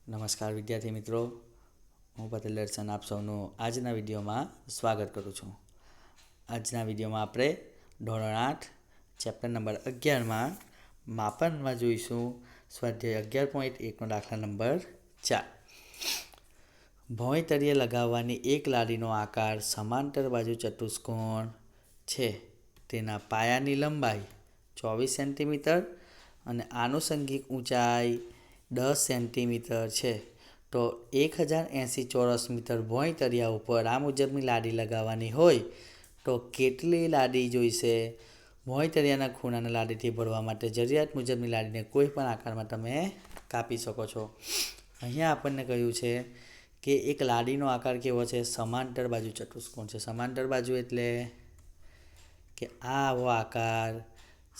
નમસ્કાર વિદ્યાર્થી મિત્રો, હું પટેલ દર્શન આપ સૌનું આજના વિડીયોમાં સ્વાગત કરું છું. આજના વિડીયોમાં આપણે ધોરણ 8 ચેપ્ટર નંબર 11માં માપનમાં જોઈશું સ્વાધ્યાય 11.1નો દાખલા નંબર 4. ભોંયતળિયે લગાવવાની એક લાડીનો આકાર સમાંતર બાજુ ચતુષ્કોણ છે. તેના પાયાની લંબાઈ 24 સેન્ટીમીટર અને આનુષંગિક ઊંચાઈ 10 સેન્ટીમીટર છે. તો 1080 ચોરસ મીટર ભોંયતળિયા ઉપર આ મુજબની લાદી લગાવવાની હોય તો કેટલી લાદી જોઈશે? ભોંયતળિયાના ખૂણાને લાદીથી ભરવા માટે જરૂરિયાત મુજબની લાદીને કોઈ પણ આકારમાં તમે કાપી શકો છો. અહીંયા આપણને કહ્યું છે કે એક લાદીનો આકાર કેવો છે? સમાંતર બાજુ ચતુષ્કોણ છે. સમાંતર બાજુ એટલે કે આવો આકાર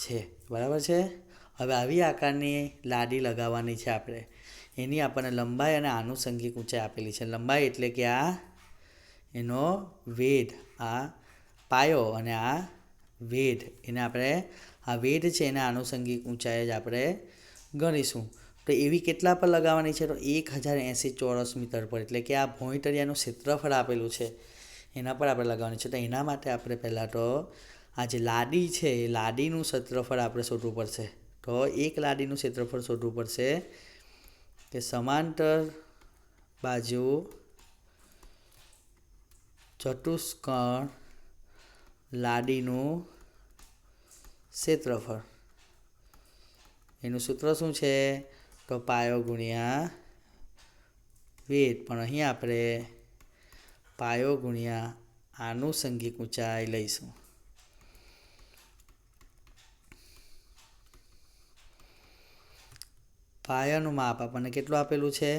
છે, બરાબર છે. હવે આવી આકારની લાદી લગાવવાની છે આપણે. એની આપણને લંબાઈ અને આનુષંગિક ઊંચાઈ આપેલી છે. લંબાઈ એટલે કે આ એનો વેધ, આ પાયો અને આ વેધ, એને આપણે આ વેધ છે એને આનુષંગિક ઊંચાઈ જ આપણે ગણીશું. તો એવી કેટલા પર લગાવવાની છે? તો 1080 ચોરસ મીટર પર, એટલે કે આ ભોંયતળિયાનું ક્ષેત્રફળ આપેલું છે એના પર આપણે લગાવવાની છે. તો એના માટે આપણે પહેલાં તો આ જે લાદી છે એ લાદીનું ક્ષેત્રફળ આપણે શોધવું પડશે. તો એક લાદીનું ક્ષેત્રફળ શોધવું પડશે કે સમાંતર બાજુ ચતુષ્કોણ લાદીનું ક્ષેત્રફળ. એનું સૂત્ર શું છે? તો પાયો ગુણ્યા વેધ, પણ અહીં આપણે પાયો ગુણ્યા આનુષંગિક ઊંચાઈ લઈશું. પાયાનું માપ આપણને કેટલું આપેલું છે?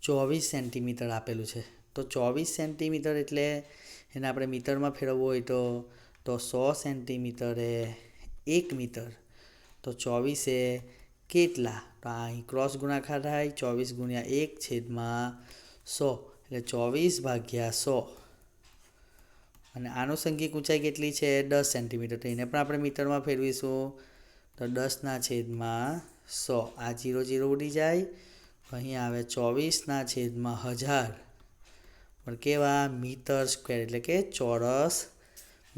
24 સેન્ટીમીટર આપેલું છે. તો 24 સેન્ટીમીટર એટલે એને આપણે મીટરમાં ફેરવવું હોય તો 100 સેન્ટીમીટરે 1 મીટર. તો 24 એ કેટલા? તો અહીં ક્રોસ ગુણાકાર થાય, 24 ગુણ્યા 1/100 એટલે 24 ભાગ્યા 100. અને આનુષંગિક ઊંચાઈ કેટલી છે? 10 સેન્ટીમીટર. તો એને પણ આપણે મીટરમાં ફેરવીશું તો 10/100. આ 0 0 ઉડી જાય. અહીં આવે 24/1000, પણ કેવા? મીટર સ્ક્વેર, એટલે કે ચોરસ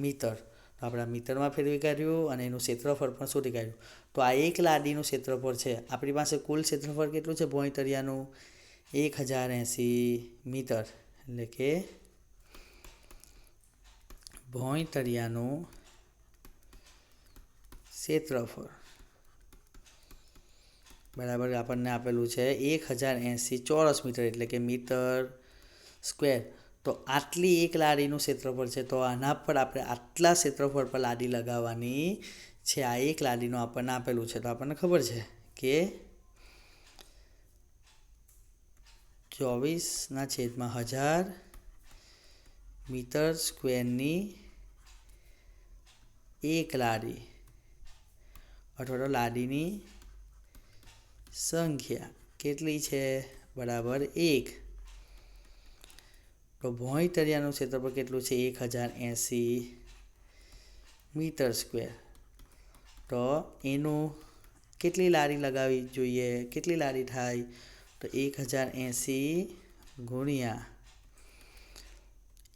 મીટર. તો આપણે મીટરમાં ફેરવી કાઢ્યું અને એનું ક્ષેત્રફળ પણ શોધી કાઢ્યું. તો આ એક લાદીનું ક્ષેત્રફળ છે. આપણી પાસે કુલ ક્ષેત્રફળ કેટલું છે ભોંયતળિયાનું? 1080 મીટર. એટલે કે ભોંયતળિયાનું ક્ષેત્રફળ બરાબર આપણને આપેલું છે 1080 ચોરસ મીટર, એટલે કે મીટર સ્ક્વેર. તો આટલી એક લાદીનું ક્ષેત્રફળ છે. તો આના પર આપણે આટલા ક્ષેત્રફળ પર લાદી લગાવવાની છે. આ એક લાદીનું આપણને આપેલું છે. તો આપણને ખબર છે કે 24/1000 મીટર સ્ક્વેરની એક લાદી અથવા તો લાદીની સંખ્યા કેટલી છે? બરાબર 1. તો ભોંયતળિયાનું ક્ષેત્રફળ કેટલું છે? 1080 મીટર સ્ક્વેર. તો એનું કેટલી લાદી લગાવવી જોઈએ? કેટલી લાદી થાય? તો 1080 ગુણ્યા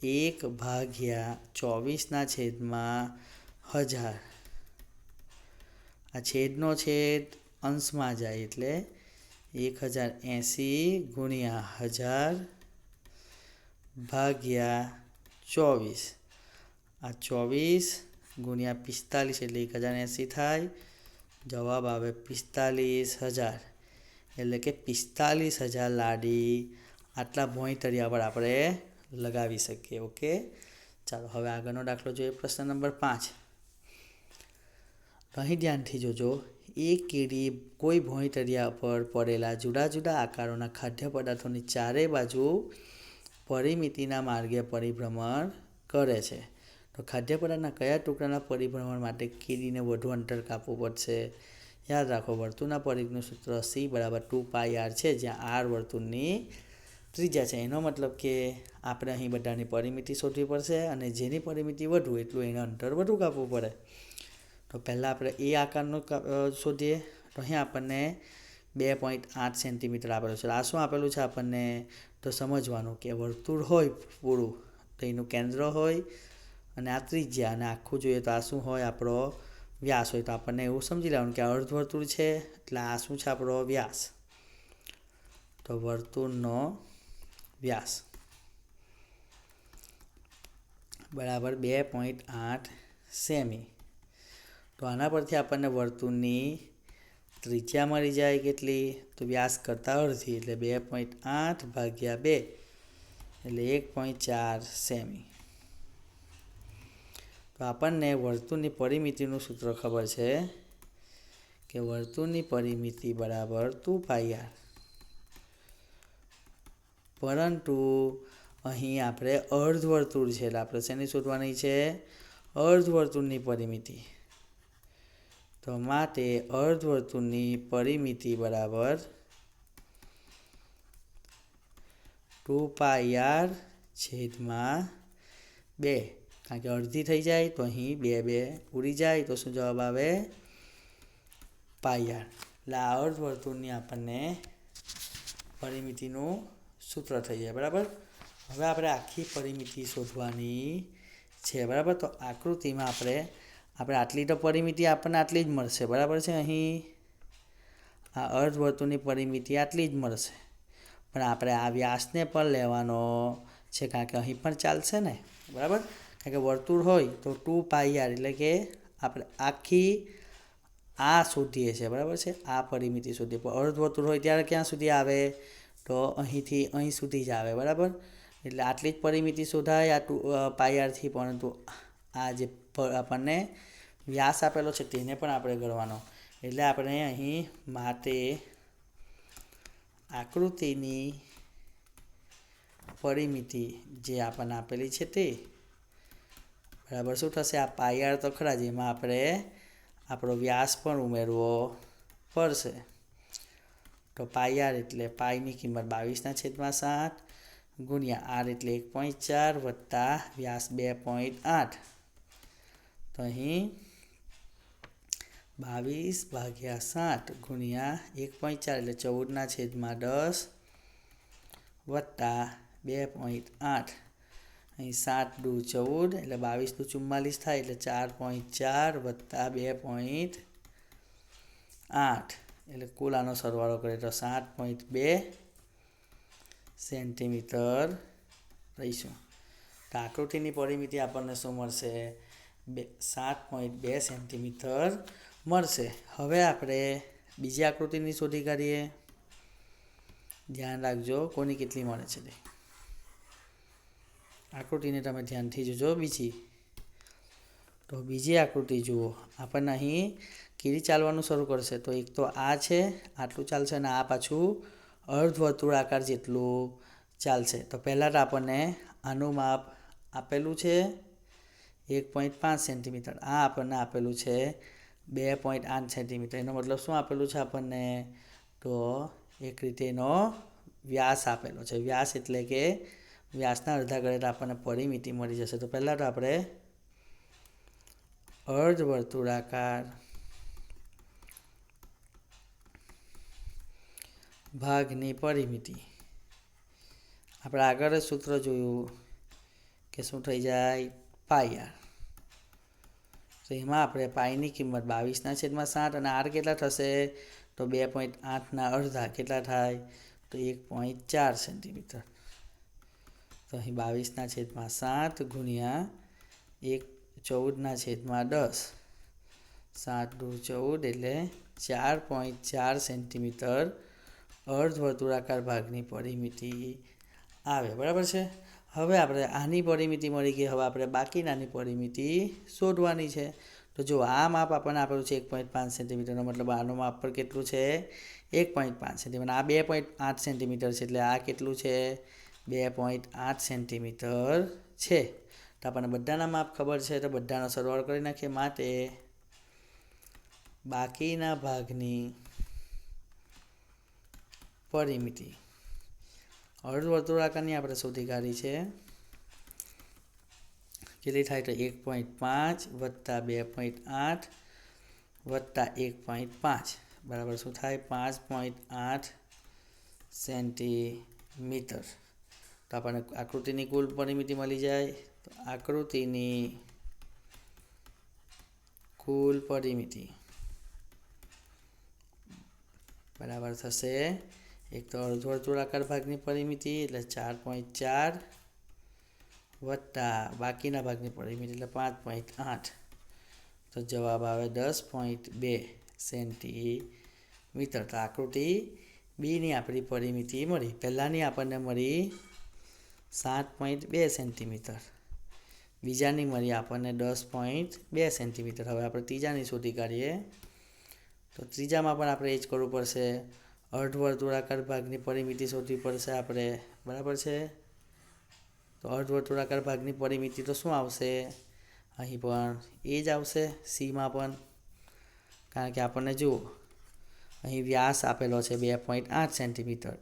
1/24/1000. આ છેદનો છેદ અંશમાં જાય એટલે 1080 ગુણ્યા 1000 ભાગ્યા 24. આ 24 ગુણ્યા 45 એટલે 1080 થાય. જવાબ આવે 45000. એટલે કે 45000 લાદી આટલા ભોંયતળિયા પર આપણે લગાવી શકીએ. ઓકે, ચાલો હવે આગળનો દાખલો જોઈએ. પ્રશ્ન નંબર 5. અહીં ધ્યાનથી જોજો. એક કીડી કોઈ ભોંયતળિયા પર પડેલા જુદા જુદા આકારોના ખાદ્ય પદાર્થોની ચારેય બાજુ પરિમિતિના માર્ગે પરિભ્રમણ કરે છે. તો ખાદ્ય પદાર્થના કયા ટુકડાના પરિભ્રમણ માટે કીડીને વધુ અંતર કાપવું પડશે? યાદ રાખો, વર્તુળના પરિઘનું સૂત્ર C = 2πr છે, જ્યાં r વર્તુળની ત્રિજ્યા છે. એનો મતલબ કે આપણે અહીં બધાની પરિમિતિ શોધવી પડશે અને જેની પરિમિતિ વધુ એટલું એને અંતર વધુ કાપવું પડે. તો પહેલાં આપણે એ આકારનો શોધીએ. તો અહીં આપણને 2.8 સેન્ટીમીટર આપેલું છે. આ શું આપેલું છે આપણને? તો સમજવાનું કે વર્તુળ હોય પૂરું તો એનું કેન્દ્ર હોય અને આ ત્રિજ્યા, અને આખું જોઈએ તો આ શું હોય? આપણો વ્યાસ હોય. તો આપણને એવું સમજી લેવાનું કે અર્ધવર્તુળ છે એટલે આ શું છે? આપણો વ્યાસ. તો વર્તુળનો વ્યાસ બરાબર 2.8 સેમી. તો આના પરથી આપણને વર્તુળની ત્રિજ્યા મળી જાય. કેટલી? તો વ્યાસ કરતાં અડધી એટલે 2.8 ભાગ્યા 2 એટલે 1.4 સેમી. તો આપણને વર્તુળની પરિમિતિનું સૂત્ર ખબર છે કે વર્તુળની પરિમિતિ બરાબર 2πr. પરંતુ અહીં આપણે અર્ધવર્તુળ છે એટલે આપણે શેની શોધવાની છે? અર્ધવર્તુળની પરિમિતિ. તો માટે અર્ધવર્તુળની પરિમિતિ બરાબર 2πr/2. કારણ કે અડધી થઈ જાય તો અહીં 2 ઉડી જાય તો શું જવાબ આવે? πr. એટલે આ અર્ધવર્તુળની આપણને પરિમિતિનું સૂત્ર થઈ જાય. બરાબર. હવે આપણે આખી પરિમિતિ શોધવાની છે. બરાબર. તો આકૃતિમાં આપણે આટલી તો પરિમિતિ આપણને આટલી જ મળશે. બરાબર છે. અહીં આ અર્ધવર્તુળની પરિમિતિ આટલી જ મળશે. પણ આપણે આ વ્યાસને પણ લેવાનો છે કારણ કે અહીં પણ ચાલશે ને. બરાબર. કારણ કે વર્તુળ હોય તો 2πr એટલે કે આપણે આખી આ શોધીએ છીએ. બરાબર છે. આ પરિમિતિ શોધીએ. પણ અર્ધવર્તુળ હોય ત્યારે ક્યાં સુધી આવે? તો અહીંથી અહીં સુધી જ આવે. બરાબર. એટલે આટલી જ પરિમિતિ શોધાય આ πrથી. પરંતુ આ જે આપણને વ્યાસ આપેલો છે તેને પણ આપણે ગણવાનો. એટલે આપણે અહીં માટે આકૃતિની પરિમિતિ જે આપણને આપેલી છે તે બરાબર શું થશે? આ πr તો ખરા જ, એમાં આપણે આપણો વ્યાસ પણ ઉમેરવો પડશે. તો πr એટલે પાઈની કિંમત 22/7 ગુણ્યા r એટલે 1.4 વત્તા વ્યાસ 2.8. તો અહીં 22/7 ગુણ્યા 1.4 એટલે 14/10 વત્તા 2.8. અહીં 7 દુ 14 એટલે 22 દુ 44 થાય એટલે 4.4 વત્તા 2.8 એટલે કુલ આનો સરવાળો કરીએ તો 7.2 સેન્ટીમીટર રહીશું. તો આકૃતિની પરિમિતિ આપણને શું મળશે? 7.2 સેન્ટીમીટર મળશે. હવે આપણે બીજી આકૃતિની શોધી કાઢીએ. ધ્યાન રાખજો કોની કેટલી મળે છે તે આકૃતિને તમે ધ્યાનથી જોજો. બીજી આકૃતિ જુઓ. આપણને અહીં કીડી ચાલવાનું શરૂ કરશે. તો એક તો આ છે, આટલું ચાલશે, અને આ પાછું અર્ધવર્તુળાકાર જેટલું ચાલશે. તો પહેલાં તો આપણને આનું માપ આપેલું છે 1.5 સેન્ટીમીટર. આ આપણને આપેલું છે 2.8 સેન્ટીમીટર. એનો મતલબ શું આપેલું છે આપણને? તો એક રીતે એનો વ્યાસ આપેલો છે. વ્યાસ એટલે કે વ્યાસના અડધા કરે તો આપણને પરિમિતિ મળી જશે. તો પહેલાં તો આપણે અર્ધવર્તુળાકાર ભાગની પરિમિતિ આપણે આગળ જ સૂત્ર જોયું કે શું થઈ જાય? πr. તો એમાં આપણે પાઈની કિંમત 22/7 અને r કેટલા થશે? તો 2.8ના અડધા કેટલા થાય? તો 1.4 સેન્ટીમીટર. તો અહીં 22/7 ગુણ્યા 14/10 7 દુ 14 એટલે 4.4 સેન્ટીમીટર અર્ધવર્તુળાકાર ભાગની પરિમિતિ આવે. બરાબર છે. હવે આપણે આની પરિમિતિ મળી ગઈ. હવે આપણે બાકીનાની પરિમિતિ શોધવાની છે. તો જો આ માપ આપણને આપેલું છે 1.5 સેન્ટીમીટરનો, મતલબ આનું માપ પર કેટલું છે? 1.5 સેન્ટીમીટર. આ 2.8 સેન્ટીમીટર છે એટલે આ કેટલું છે? 2.8 સેન્ટીમીટર છે. તો આપણને બધાના માપ ખબર છે તો બધાનો સરવાળો કરી નાખીએ. માટે બાકીના ભાગની પરિમિતિ અર્ધવર્તુળાકારની આપણે શોધી કાઢી છે. કેટલી થાય? તો 1.5 વત્તા 2.8 વત્તા 1.5 બરાબર શું થાય 5.8 સેન્ટીમીટર. તો આપણને આકૃતિની કુલ પરિમિતિ મળી જાય. તો આકૃતિની કુલ પરિમિતિ બરાબર થશે એક તો અર્ધવર્તુળાકાર ભાગની પરિમિતિ એટલે 4.4 વત્તા બાકીના ભાગની પરિમિતિ એટલે 5.8. તો જવાબ આવે 10.2 સેન્ટીમીટર. તો આકૃતિ બીની આપણી પરિમિતિ મળી. પહેલાંની આપણને મળી 7.2 સેન્ટીમીટર, બીજાની મળી આપણને 10.2 સેન્ટીમીટર. હવે આપણે ત્રીજાની શોધી કાઢીએ. તો ત્રીજામાં પણ આપણે એ જ કરવું પડશે. અર્ધવર્તુળાકાર ભાગની પરિમિતિ શોધવી પડશે આપણે. બરાબર છે. તો અર્ધવર્તુળાકાર ભાગની પરિમિતિ તો શું આવશે? અહીં પણ એ જ આવશે. સીમાં પણ, કારણ કે આપણને જુઓ અહીં વ્યાસ આપેલો છે 2.8 સેન્ટીમીટર.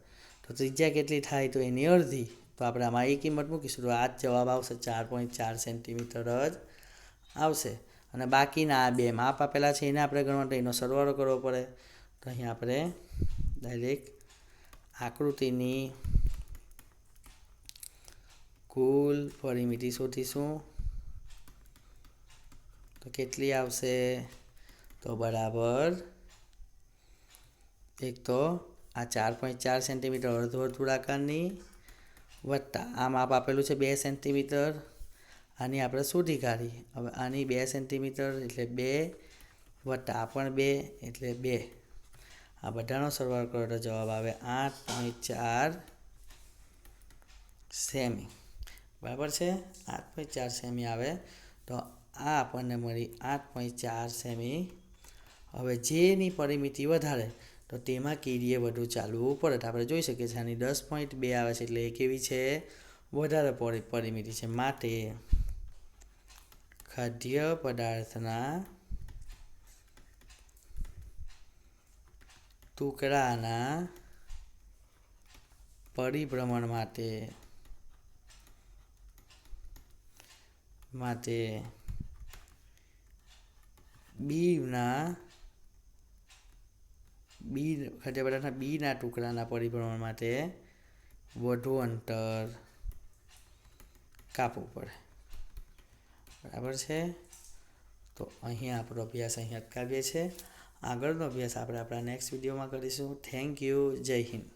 તો ત્રિજ્યા કેટલી થાય? તો એની અડધી. તો આપણે આમાં એ કિંમત મૂકીશું તો આ જ જવાબ આવશે. 4.4 સેન્ટીમીટર જ આવશે. અને બાકીના આ બે માપ આપેલા છે એને આપણે ગણવા, તો એનો સરવાળો કરવો પડે. તો અહીં આપણે ડાયરેક્ટ આકૃતિની કુલ પરિમિતિ શોધીશું. તો કેટલી આવશે? તો બરાબર એક તો આ 4.4 સેન્ટીમીટર અર્ધવર્તુળાકારની વત્તા આ માપ આપેલું છે 2 સેન્ટીમીટર. આની આપણે શોધી કાઢી. હવે આની 2 સેન્ટીમીટર એટલે 2 વત્તા આ પણ 2 એટલે 2. આ બધાનો સરવાળો કરો તો જવાબ આવે 8.4 સેમી. બરાબર છે. 8.4 સેમી આવે. તો આ આપણને મળી 8.4 સેમી. હવે જેની પરિમિતિ વધારે તો તેમાં કીડીએ વધુ ચાલવું પડે. તો આપણે જોઈ શકીએ છીએ આની 10.2 આવે છે એટલે એ કેવી છે? વધારે પરિમિતિ છે. માટે ખાદ્ય પદાર્થના ટુકડાના પરિભ્રમણ માટે ખાદ્ય પદાર્થના બીના ટુકડાના પરિભ્રમણ માટે વધુ અંતર કાપવું પડે. બરાબર છે. તો અહીં આપણો અભ્યાસ અહીં અટકાવીએ છીએ. આગળનો અભ્યાસ આપણે આપણા નેક્સ્ટ વિડીયોમાં કરીશું. Thank you. જય હિન્દ.